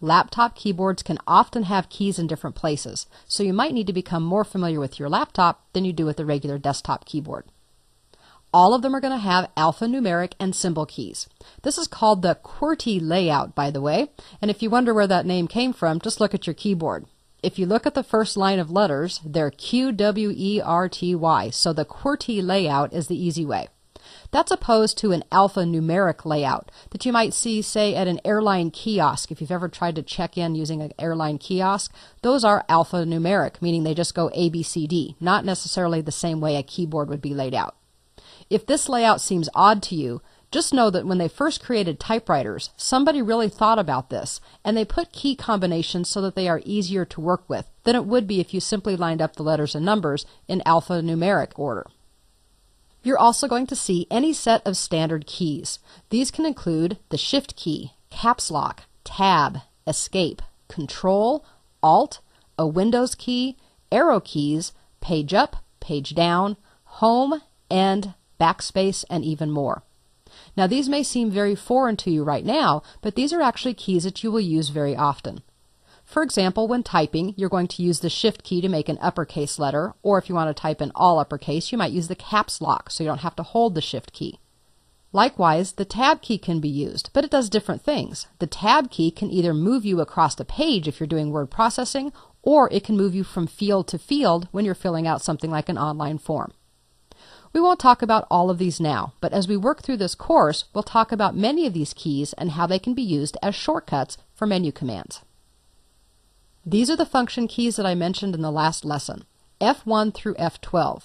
Laptop keyboards can often have keys in different places, so you might need to become more familiar with your laptop than you do with the regular desktop keyboard. All of them are going to have alphanumeric and symbol keys. This is called the QWERTY layout, by the way, and if you wonder where that name came from, just look at your keyboard. If you look at the first line of letters, they're QWERTY, so the QWERTY layout is the easy way. That's opposed to an alphanumeric layout that you might see, say, at an airline kiosk. If you've ever tried to check in using an airline kiosk, those are alphanumeric, meaning they just go A, B, C, D, not necessarily the same way a keyboard would be laid out. If this layout seems odd to you, just know that when they first created typewriters, somebody really thought about this, and they put key combinations so that they are easier to work with than it would be if you simply lined up the letters and numbers in alphanumeric order. You're also going to see any set of standard keys. These can include the Shift key, Caps Lock, Tab, Escape, Control, Alt, a Windows key, arrow keys, Page Up, Page Down, Home, End, Backspace, and even more. Now these may seem very foreign to you right now, but these are actually keys that you will use very often. For example, when typing, you're going to use the Shift key to make an uppercase letter, or if you want to type in all uppercase, you might use the Caps Lock so you don't have to hold the Shift key. Likewise, the Tab key can be used, but it does different things. The Tab key can either move you across a page if you're doing word processing, or it can move you from field to field when you're filling out something like an online form. We won't talk about all of these now, but as we work through this course, we'll talk about many of these keys and how they can be used as shortcuts for menu commands. These are the function keys that I mentioned in the last lesson, F1 through F12.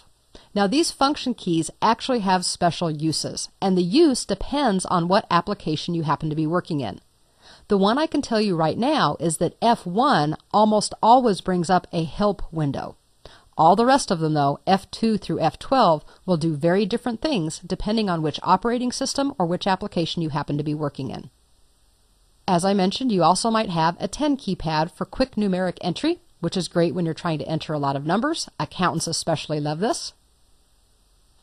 Now these function keys actually have special uses, and the use depends on what application you happen to be working in. The one I can tell you right now is that F1 almost always brings up a help window. All the rest of them, though, F2 through F12, will do very different things depending on which operating system or which application you happen to be working in. As I mentioned, you also might have a 10 keypad for quick numeric entry, which is great when you're trying to enter a lot of numbers. Accountants especially love this.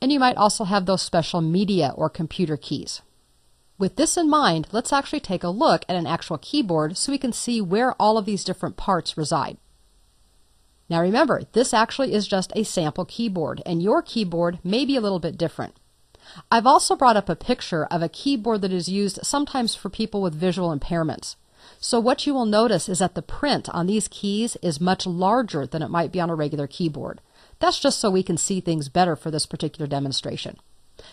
And you might also have those special media or computer keys. With this in mind, let's actually take a look at an actual keyboard so we can see where all of these different parts reside. Now remember, this actually is just a sample keyboard, and your keyboard may be a little bit different. I've also brought up a picture of a keyboard that is used sometimes for people with visual impairments. So what you will notice is that the print on these keys is much larger than it might be on a regular keyboard. That's just so we can see things better for this particular demonstration.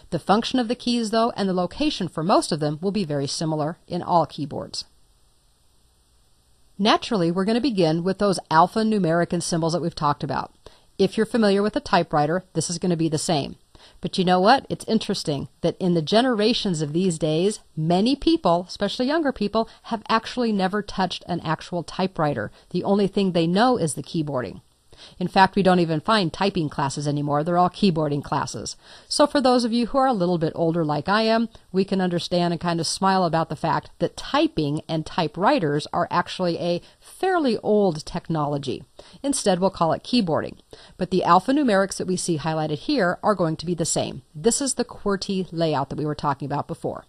The function of the keys, though, and the location for most of them will be very similar in all keyboards. Naturally, we're going to begin with those alphanumeric and symbols that we've talked about. If you're familiar with a typewriter, this is going to be the same. But you know what? It's interesting that in the generations of these days, many people, especially younger people, have actually never touched an actual typewriter. The only thing they know is the keyboarding. In fact, we don't even find typing classes anymore. They're all keyboarding classes. So for those of you who are a little bit older like I am, we can understand and kind of smile about the fact that typing and typewriters are actually a fairly old technology. Instead, we'll call it keyboarding. But the alphanumerics that we see highlighted here are going to be the same. This is the QWERTY layout that we were talking about before.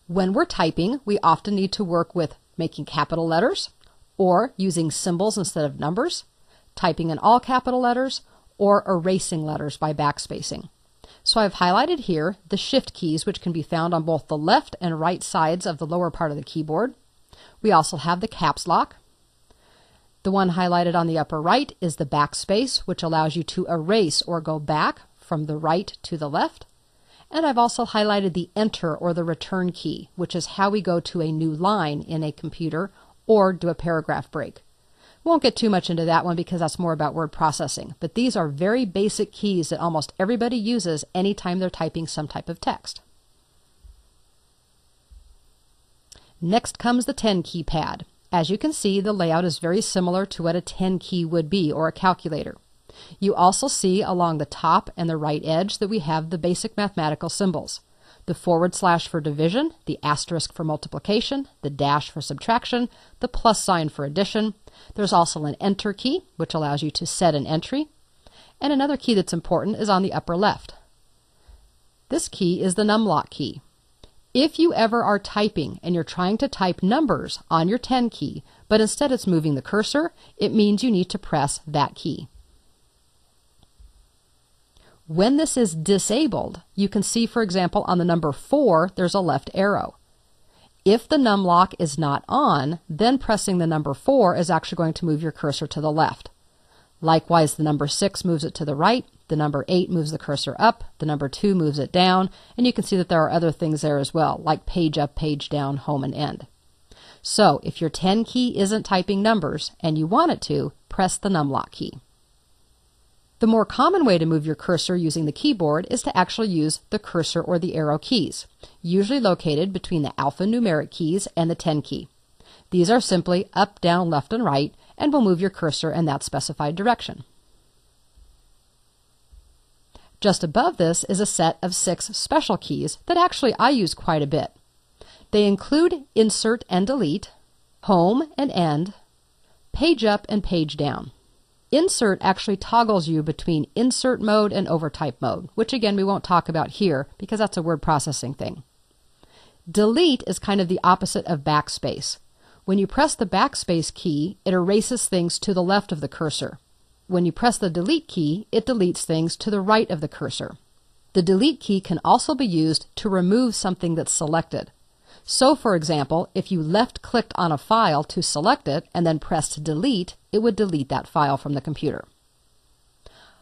When we're typing, we often need to work with making capital letters, or using symbols instead of numbers, typing in all capital letters, or erasing letters by backspacing. So I've highlighted here the Shift keys, which can be found on both the left and right sides of the lower part of the keyboard. We also have the Caps Lock. The one highlighted on the upper right is the backspace, which allows you to erase or go back from the right to the left. And I've also highlighted the Enter or the Return key, which is how we go to a new line in a computer or do a paragraph break. Won't get too much into that one because that's more about word processing, but these are very basic keys that almost everybody uses anytime they're typing some type of text. Next comes the 10 keypad. As you can see, the layout is very similar to what a 10 key would be, or a calculator. You also see along the top and the right edge that we have the basic mathematical symbols. The / for division, the asterisk for multiplication, the dash for subtraction, the plus sign for addition. There's also an Enter key, which allows you to set an entry. And another key that's important is on the upper left. This key is the numlock key. If you ever are typing and you're trying to type numbers on your 10 key, but instead it's moving the cursor, it means you need to press that key. When this is disabled, you can see, for example, on the number 4, there's a left arrow. If the num lock is not on, then pressing the number 4 is actually going to move your cursor to the left. Likewise, the number 6 moves it to the right, the number 8 moves the cursor up, the number 2 moves it down, and you can see that there are other things there as well, like page up, page down, home, and end. So, if your 10 key isn't typing numbers and you want it to, press the num lock key. The more common way to move your cursor using the keyboard is to actually use the cursor or the arrow keys, usually located between the alphanumeric keys and the 10 key. These are simply up, down, left, and right, and will move your cursor in that specified direction. Just above this is a set of 6 special keys that actually I use quite a bit. They include insert and delete, home and end, page up and page down. Insert actually toggles you between insert mode and overtype mode, which again we won't talk about here because that's a word processing thing. Delete is kind of the opposite of backspace. When you press the backspace key, it erases things to the left of the cursor. When you press the delete key, it deletes things to the right of the cursor. The delete key can also be used to remove something that's selected. So, for example, if you left-clicked on a file to select it and then pressed delete, it would delete that file from the computer.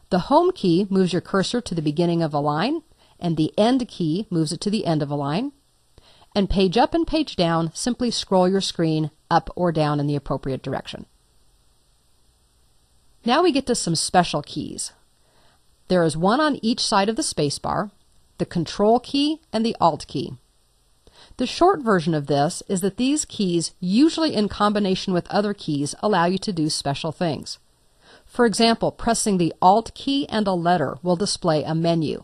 The home key moves your cursor to the beginning of a line, and the end key moves it to the end of a line. And page up and page down simply scroll your screen up or down in the appropriate direction. Now we get to some special keys. There is one on each side of the spacebar, the Control key and the Alt key. The short version of this is that these keys, usually in combination with other keys, allow you to do special things. For example, pressing the Alt key and a letter will display a menu.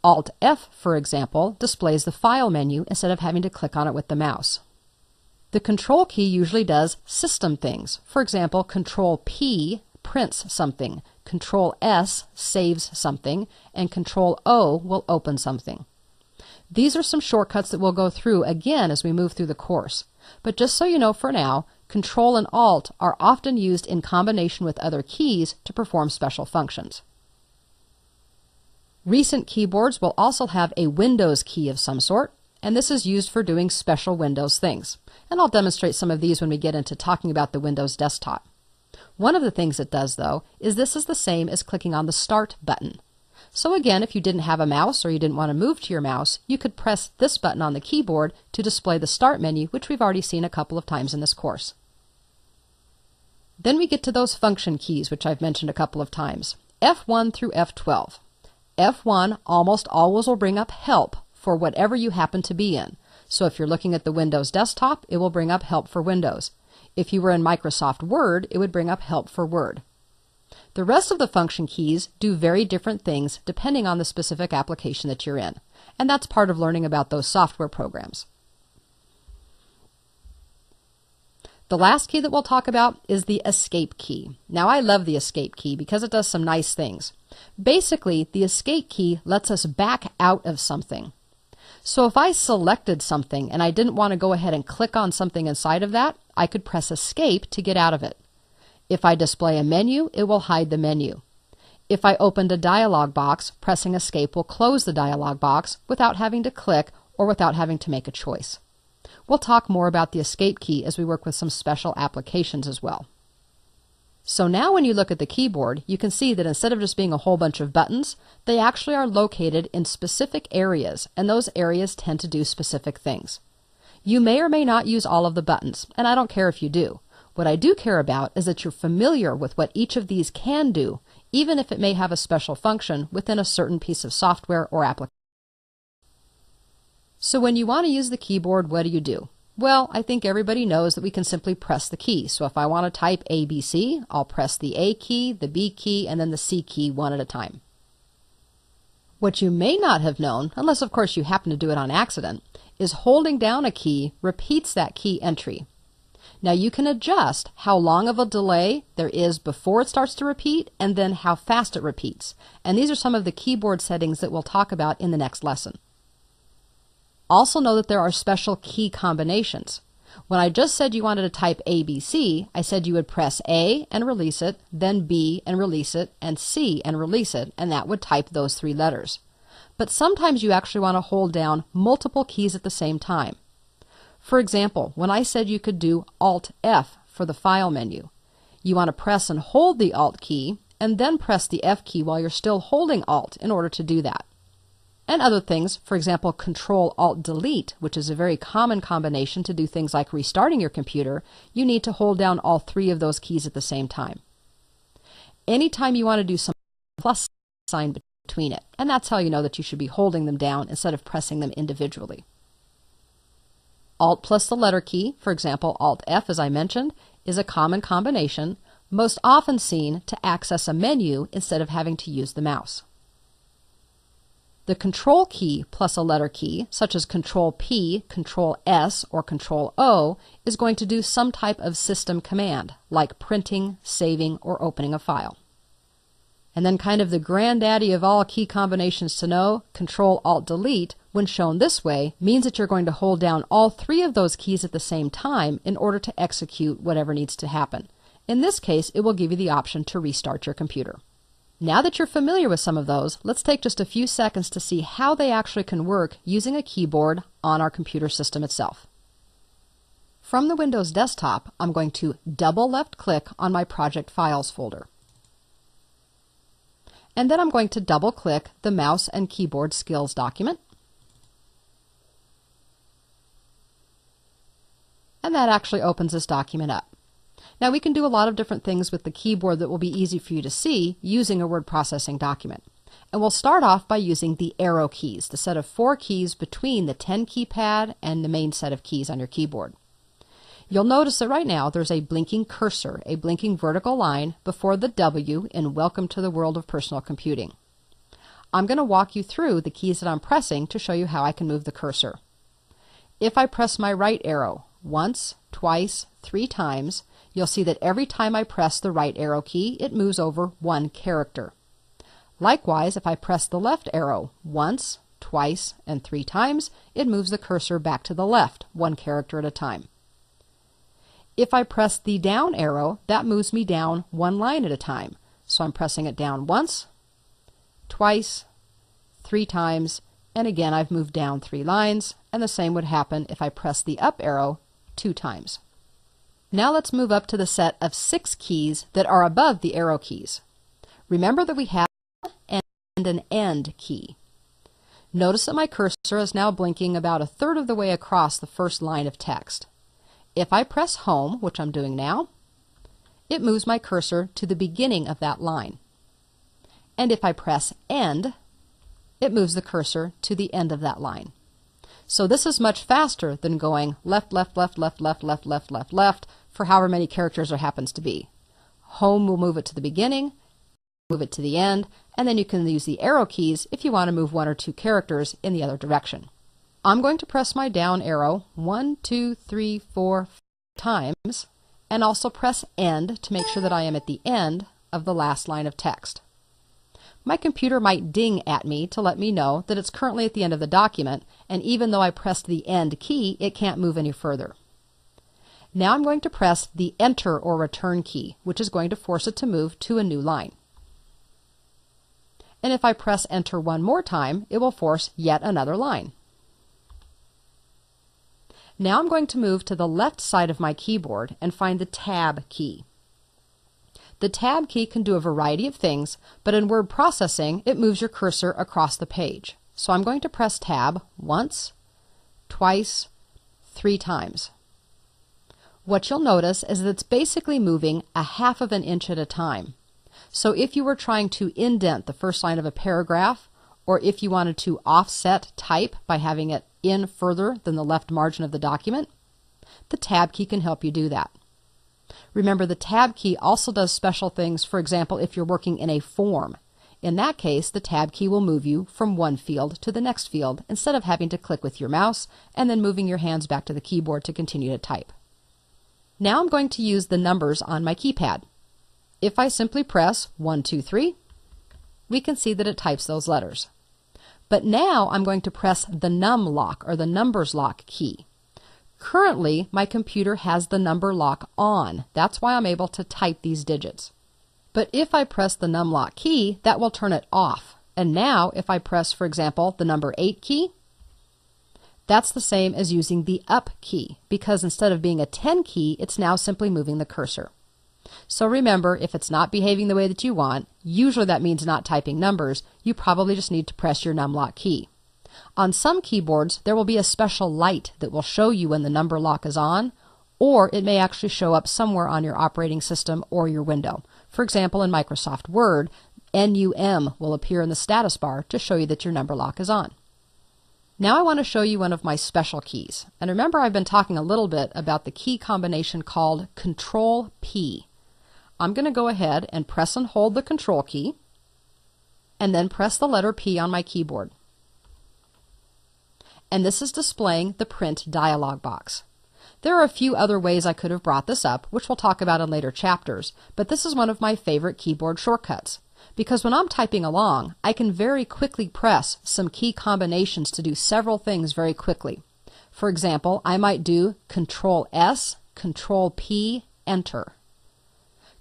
Alt F, for example, displays the file menu instead of having to click on it with the mouse. The Control key usually does system things. For example, Control P prints something, Control S saves something, and Control O will open something. These are some shortcuts that we'll go through again as we move through the course. But just so you know for now, Control and Alt are often used in combination with other keys to perform special functions. Recent keyboards will also have a Windows key of some sort, and this is used for doing special Windows things. And I'll demonstrate some of these when we get into talking about the Windows desktop. One of the things it does, though, is this is the same as clicking on the Start button. So again, if you didn't have a mouse or you didn't want to move to your mouse, you could press this button on the keyboard to display the Start menu, which we've already seen a couple of times in this course. Then we get to those function keys, which I've mentioned a couple of times, F1 through F12. F1 almost always will bring up help for whatever you happen to be in. So if you're looking at the Windows desktop, it will bring up help for Windows. If you were in Microsoft Word, it would bring up help for Word. The rest of the function keys do very different things depending on the specific application that you're in, and that's part of learning about those software programs. The last key that we'll talk about is the Escape key. Now I love the Escape key because it does some nice things. Basically, the Escape key lets us back out of something. So if I selected something and I didn't want to go ahead and click on something inside of that, I could press Escape to get out of it. If I display a menu, it will hide the menu. If I opened a dialog box, pressing Escape will close the dialog box without having to click or without having to make a choice. We'll talk more about the Escape key as we work with some special applications as well. So now when you look at the keyboard, you can see that instead of just being a whole bunch of buttons, they actually are located in specific areas, and those areas tend to do specific things. You may or may not use all of the buttons, and I don't care if you do. What I do care about is that you're familiar with what each of these can do, even if it may have a special function within a certain piece of software or application. So when you want to use the keyboard, what do? Well, I think everybody knows that we can simply press the key. So if I want to type ABC, I'll press the A key, the B key, and then the C key one at a time. What you may not have known, unless of course you happen to do it on accident, is holding down a key repeats that key entry. Now you can adjust how long of a delay there is before it starts to repeat and then how fast it repeats. And these are some of the keyboard settings that we'll talk about in the next lesson. Also know that there are special key combinations. When I just said you wanted to type ABC, I said you would press A and release it, then B and release it, and C and release it, and that would type those 3 letters. But sometimes you actually want to hold down multiple keys at the same time. For example, when I said you could do Alt-F for the File menu, you want to press and hold the Alt key, and then press the F key while you're still holding Alt in order to do that. And other things, for example, Control-Alt-Delete, which is a very common combination to do things like restarting your computer, you need to hold down all 3 of those keys at the same time. Anytime you want to do some plus sign between it, and that's how you know that you should be holding them down instead of pressing them individually. Alt plus the letter key, for example, Alt-F as I mentioned, is a common combination, most often seen to access a menu instead of having to use the mouse. The Control key plus a letter key, such as Control-P, Control-S, or Control-O, is going to do some type of system command, like printing, saving, or opening a file. And then kind of the granddaddy of all key combinations to know, Control-Alt-Delete, when shown this way, means that you're going to hold down all 3 of those keys at the same time in order to execute whatever needs to happen. In this case, it will give you the option to restart your computer. Now that you're familiar with some of those, let's take just a few seconds to see how they actually can work using a keyboard on our computer system itself. From the Windows desktop, I'm going to double left-click on my Project Files folder. And then I'm going to double-click the Mouse and Keyboard Skills document. And that actually opens this document up. Now we can do a lot of different things with the keyboard that will be easy for you to see using a word processing document. And we'll start off by using the arrow keys, the set of 4 keys between the 10 keypad and the main set of keys on your keyboard. You'll notice that right now there's a blinking cursor, a blinking vertical line before the W in Welcome to the World of Personal Computing. I'm going to walk you through the keys that I'm pressing to show you how I can move the cursor. If I press my right arrow once, twice, 3 times, you'll see that every time I press the right arrow key, it moves over 1 character. Likewise, if I press the left arrow once, twice, and 3 times, it moves the cursor back to the left, 1 character at a time. If I press the down arrow, that moves me down 1 line at a time. So I'm pressing it down once, twice, 3 times, and again I've moved down 3 lines, and the same would happen if I press the up arrow 2 times. Now let's move up to the set of 6 keys that are above the arrow keys. Remember that we have an end key. Notice that my cursor is now blinking about 1/3 of the way across the first line of text. If I press Home, which I'm doing now, it moves my cursor to the beginning of that line. And if I press End, it moves the cursor to the end of that line. So this is much faster than going left, left, left, left, left, left, left, left, left for however many characters there happens to be. Home will move it to the beginning, move it to the end, and then you can use the arrow keys if you want to move 1 or 2 characters in the other direction. I'm going to press my down arrow 1, 2, 3, 4 times, and also press End to make sure that I am at the end of the last line of text. My computer might ding at me to let me know that it's currently at the end of the document, and even though I pressed the End key, it can't move any further. Now I'm going to press the Enter or Return key, which is going to force it to move to a new line. And if I press Enter 1 more time, it will force yet another line. Now I'm going to move to the left side of my keyboard and find the Tab key. The Tab key can do a variety of things, but in word processing, it moves your cursor across the page. So I'm going to press Tab once, twice, 3 times. What you'll notice is that it's basically moving 1/2 of an inch at a time. So if you were trying to indent the first line of a paragraph, or if you wanted to offset type by having it in further than the left margin of the document, the Tab key can help you do that. Remember, the Tab key also does special things, for example, if you're working in a form. In that case, the Tab key will move you from one field to the next field instead of having to click with your mouse and then moving your hands back to the keyboard to continue to type. Now I'm going to use the numbers on my keypad. If I simply press 1, 2, 3, we can see that it types those letters. But now I'm going to press the num lock or the numbers lock key. Currently, my computer has the number lock on. That's why I'm able to type these digits. But if I press the num lock key, that will turn it off. And now if I press, for example, the number 8 key, that's the same as using the up key, because instead of being a 10 key, it's now simply moving the cursor. So remember, if it's not behaving the way that you want, usually that means not typing numbers, you probably just need to press your num lock key. On some keyboards, there will be a special light that will show you when the number lock is on, or it may actually show up somewhere on your operating system or your window. For example, in Microsoft Word, NUM will appear in the status bar to show you that your number lock is on. Now I want to show you one of my special keys. And remember, I've been talking a little bit about the key combination called Control P. I'm going to go ahead and press and hold the Control key, and then press the letter P on my keyboard. And this is displaying the print dialog box. There are a few other ways I could have brought this up, which we'll talk about in later chapters, but this is one of my favorite keyboard shortcuts. Because when I'm typing along, I can very quickly press some key combinations to do several things very quickly. For example, I might do Control S, Control P, Enter.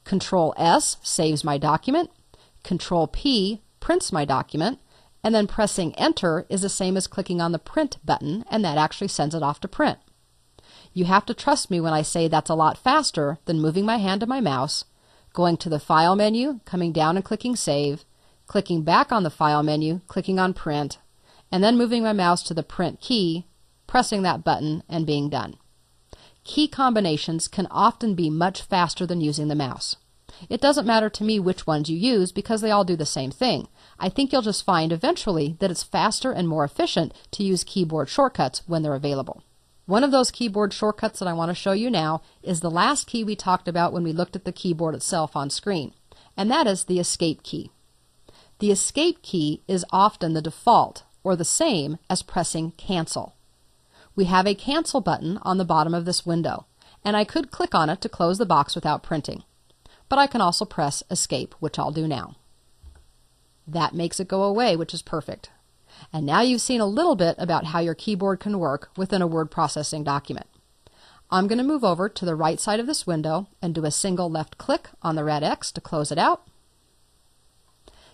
Control S saves my document, Control P prints my document, and then pressing Enter is the same as clicking on the Print button, and that actually sends it off to print. You have to trust me when I say that's a lot faster than moving my hand to my mouse, going to the File menu, coming down and clicking Save, clicking back on the File menu, clicking on Print, and then moving my mouse to the Print key, pressing that button, and being done. Key combinations can often be much faster than using the mouse. It doesn't matter to me which ones you use because they all do the same thing. I think you'll just find eventually that it's faster and more efficient to use keyboard shortcuts when they're available. One of those keyboard shortcuts that I want to show you now is the last key we talked about when we looked at the keyboard itself on screen, and that is the Escape key. The Escape key is often the default or the same as pressing Cancel. We have a Cancel button on the bottom of this window, and I could click on it to close the box without printing. But I can also press Escape, which I'll do now. That makes it go away, which is perfect. And now you've seen a little bit about how your keyboard can work within a word processing document. I'm going to move over to the right side of this window and do a single left click on the red X to close it out.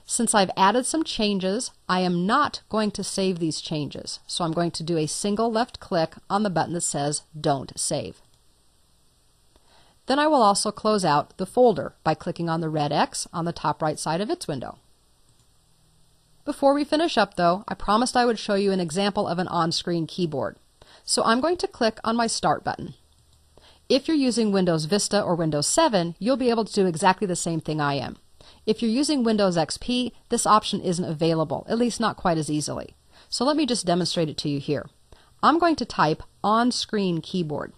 Since I've added some changes, I am not going to save these changes. So I'm going to do a single left click on the button that says Don't Save. Then I will also close out the folder by clicking on the red X on the top right side of its window. Before we finish up though, I promised I would show you an example of an on-screen keyboard. So I'm going to click on my Start button. If you're using Windows Vista or Windows 7, you'll be able to do exactly the same thing I am. If you're using Windows XP, this option isn't available, at least not quite as easily. So let me just demonstrate it to you here. I'm going to type on-screen keyboard.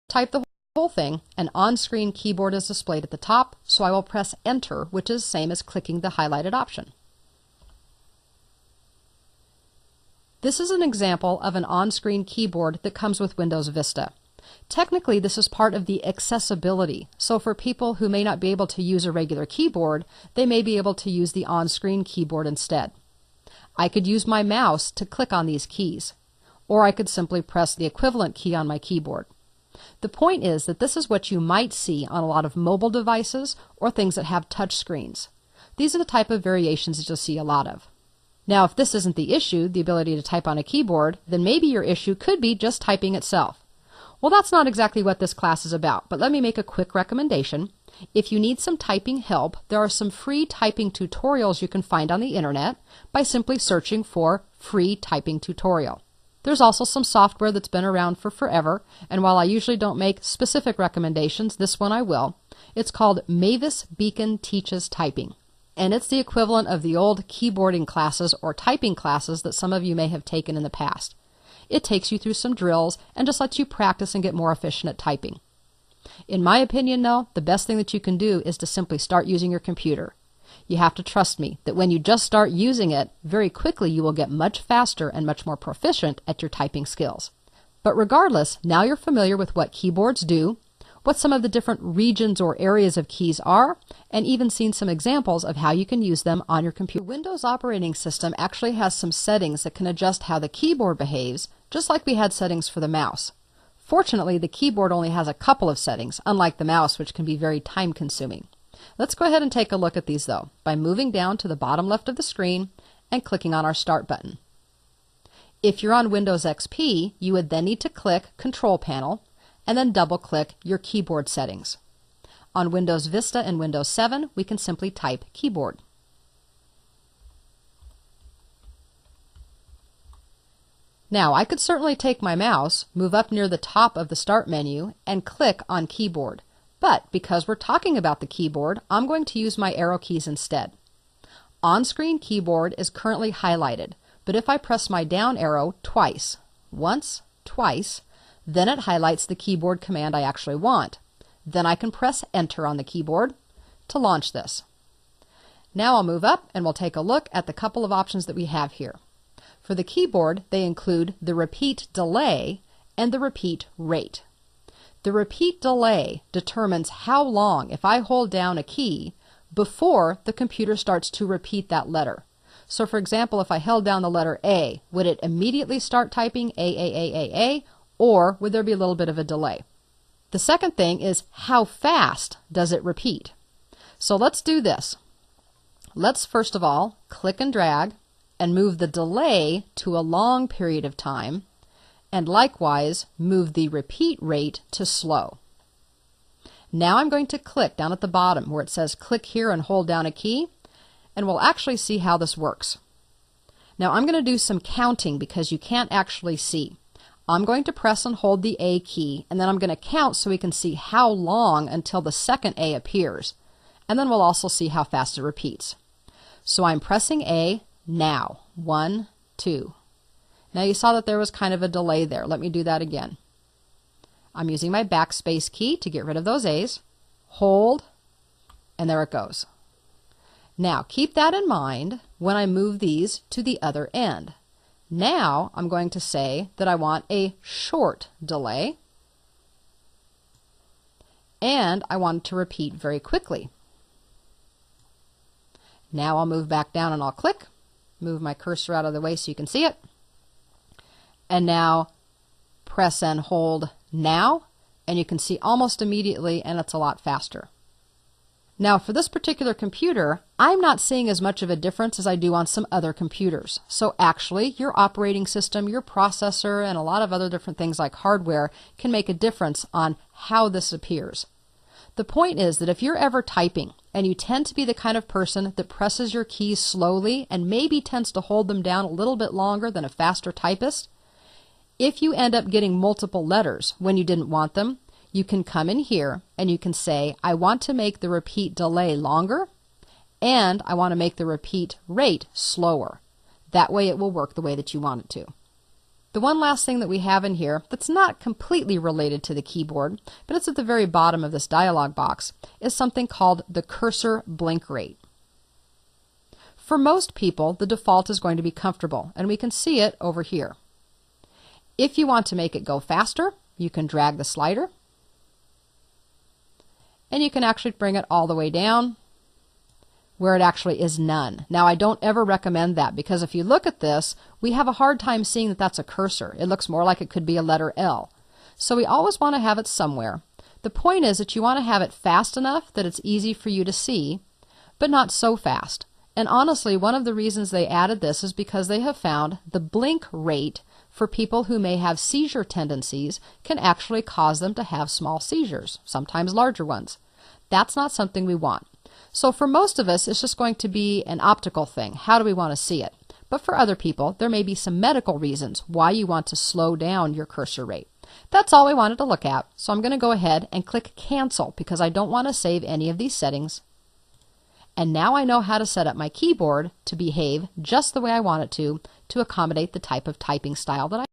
Type the whole thing, and on-screen keyboard is displayed at the top, so I will press Enter, which is the same as clicking the highlighted option. This is an example of an on-screen keyboard that comes with Windows Vista. Technically, this is part of the accessibility, so for people who may not be able to use a regular keyboard, they may be able to use the on-screen keyboard instead. I could use my mouse to click on these keys, or I could simply press the equivalent key on my keyboard. The point is that this is what you might see on a lot of mobile devices or things that have touch screens. These are the type of variations that you'll see a lot of. Now, if this isn't the issue, the ability to type on a keyboard, then maybe your issue could be just typing itself. Well, that's not exactly what this class is about, but let me make a quick recommendation. If you need some typing help, there are some free typing tutorials you can find on the internet by simply searching for free typing tutorial. There's also some software that's been around for forever, and while I usually don't make specific recommendations, this one I will. It's called Mavis Beacon Teaches Typing, and it's the equivalent of the old keyboarding classes or typing classes that some of you may have taken in the past. It takes you through some drills and just lets you practice and get more efficient at typing. In my opinion, though, the best thing that you can do is to simply start using your computer. You have to trust me that when you just start using it, very quickly you will get much faster and much more proficient at your typing skills. But regardless, now you're familiar with what keyboards do, what some of the different regions or areas of keys are, and even seen some examples of how you can use them on your computer. The Windows operating system actually has some settings that can adjust how the keyboard behaves, just like we had settings for the mouse. Fortunately, the keyboard only has a couple of settings, unlike the mouse, which can be very time-consuming. Let's go ahead and take a look at these, though, by moving down to the bottom left of the screen and clicking on our Start button. If you're on Windows XP, you would then need to click Control Panel and then double-click your keyboard settings. On Windows Vista and Windows 7, we can simply type Keyboard. Now, I could certainly take my mouse, move up near the top of the Start menu, and click on Keyboard. But because we're talking about the keyboard, I'm going to use my arrow keys instead. On-screen keyboard is currently highlighted, but if I press my down arrow twice, once, twice, then it highlights the keyboard command I actually want. Then I can press Enter on the keyboard to launch this. Now I'll move up and we'll take a look at the couple of options that we have here. For the keyboard, they include the repeat delay and the repeat rate. The repeat delay determines how long, if I hold down a key, before the computer starts to repeat that letter. So for example, if I held down the letter A, would it immediately start typing A, or would there be a little bit of a delay? The second thing is how fast does it repeat? So let's do this. Let's first of all click and drag and move the delay to a long period of time, and likewise move the repeat rate to slow. Now I'm going to click down at the bottom where it says click here and hold down a key, and we'll actually see how this works. Now I'm going to do some counting because you can't actually see. I'm going to press and hold the A key, and then I'm going to count so we can see how long until the second A appears. And then we'll also see how fast it repeats. So I'm pressing A now. 1, 2. Now you saw that there was kind of a delay there. Let me do that again. I'm using my backspace key to get rid of those A's. Hold, and there it goes. Now keep that in mind when I move these to the other end. Now I'm going to say that I want a short delay, and I want it to repeat very quickly. Now I'll move back down and I'll click, move my cursor out of the way so you can see it, and now press and hold now, and you can see almost immediately, and it's a lot faster. Now for this particular computer, I'm not seeing as much of a difference as I do on some other computers. So actually, your operating system, your processor, and a lot of other different things like hardware can make a difference on how this appears. The point is that if you're ever typing and you tend to be the kind of person that presses your keys slowly and maybe tends to hold them down a little bit longer than a faster typist, if you end up getting multiple letters when you didn't want them, you can come in here and you can say, I want to make the repeat delay longer, and I want to make the repeat rate slower. That way it will work the way that you want it to. The one last thing that we have in here that's not completely related to the keyboard, but it's at the very bottom of this dialog box, is something called the cursor blink rate. For most people, the default is going to be comfortable, and we can see it over here. If you want to make it go faster, you can drag the slider, and you can actually bring it all the way down where it actually is none. Now I don't ever recommend that, because if you look at this, we have a hard time seeing that that's a cursor. It looks more like it could be a letter L. So we always want to have it somewhere. The point is that you want to have it fast enough that it's easy for you to see, but not so fast. And honestly, one of the reasons they added this is because they have found the blink rate for people who may have seizure tendencies can actually cause them to have small seizures, sometimes larger ones. That's not something we want. So for most of us, it's just going to be an optical thing. How do we want to see it? But for other people, there may be some medical reasons why you want to slow down your cursor rate. That's all we wanted to look at. So I'm going to go ahead and click Cancel because I don't want to save any of these settings. And now I know how to set up my keyboard to behave just the way I want it to accommodate the type of typing style that I